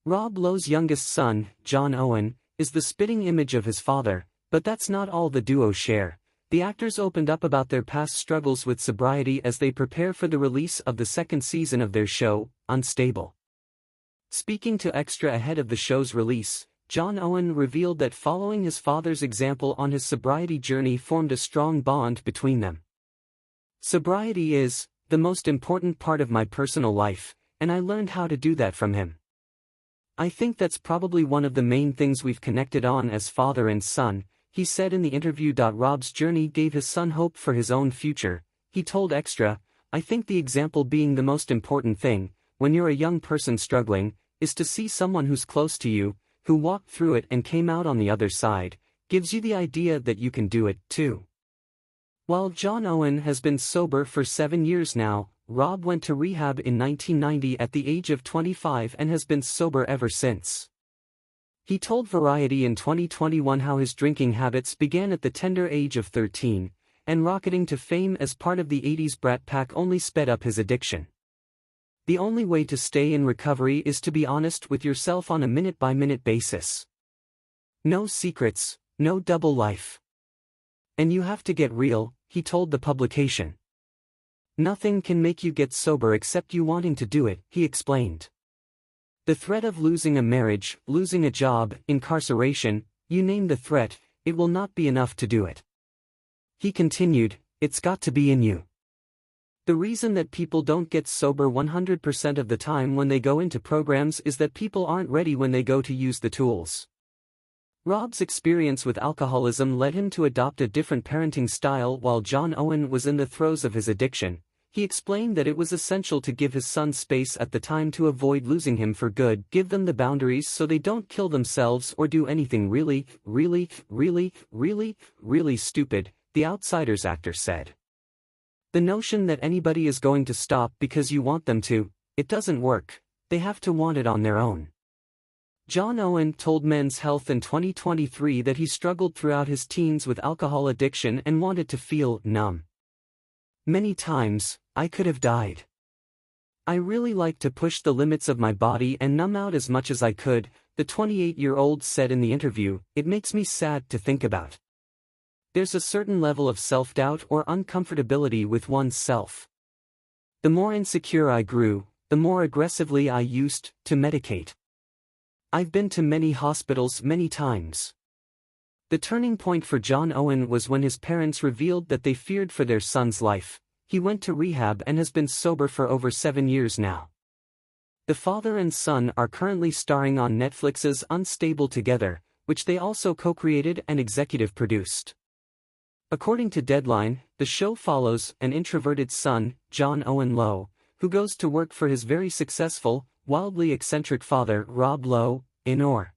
Rob Lowe's youngest son, John Owen, is the spitting image of his father, but that's not all the duo share. The actors opened up about their past struggles with sobriety as they prepare for the release of the second season of their show, Unstable. Speaking to Extra ahead of the show's release, John Owen revealed that following his father's example on his sobriety journey formed a strong bond between them. "Sobriety is the most important part of my personal life, and I learned how to do that from him. I think that's probably one of the main things we've connected on as father and son," he said in the interview. Rob's journey gave his son hope for his own future. He told Extra, "I think the example being the most important thing, when you're a young person struggling, is to see someone who's close to you, who walked through it and came out on the other side, gives you the idea that you can do it, too." While John Owen has been sober for 7 years now, Rob went to rehab in 1990 at the age of 25 and has been sober ever since. He told Variety in 2021 how his drinking habits began at the tender age of 13, and rocketing to fame as part of the 80s Brat Pack only sped up his addiction. "The only way to stay in recovery is to be honest with yourself on a minute-by-minute basis. No secrets, no double life. And you have to get real," he told the publication. "Nothing can make you get sober except you wanting to do it," he explained. "The threat of losing a marriage, losing a job, incarceration, you name the threat, it will not be enough to do it." He continued, "It's got to be in you." The reason that people don't get sober 100% of the time when they go into programs is that people aren't ready when they go to use the tools. Rob's experience with alcoholism led him to adopt a different parenting style while John Owen was in the throes of his addiction. He explained that it was essential to give his son space at the time to avoid losing him for good, give them the boundaries so they don't kill themselves or do anything really stupid, the Outsiders actor said. "The notion that anybody is going to stop because you want them to, it doesn't work, they have to want it on their own." John Owen told Men's Health in 2023 that he struggled throughout his teens with alcohol addiction and wanted to feel numb. "Many times, I could have died. I really liked to push the limits of my body and numb out as much as I could," the 28-year-old said in the interview. "It makes me sad to think about. There's a certain level of self-doubt or uncomfortability with one's self. The more insecure I grew, the more aggressively I used to medicate. I've been to many hospitals many times." The turning point for John Owen was when his parents revealed that they feared for their son's life. He went to rehab and has been sober for over 7 years now. The father and son are currently starring on Netflix's Unstable together, which they also co-created and executive produced. According to Deadline, the show follows an introverted son, John Owen Lowe, who goes to work for his very successful, wildly eccentric father, Rob Lowe, in Or.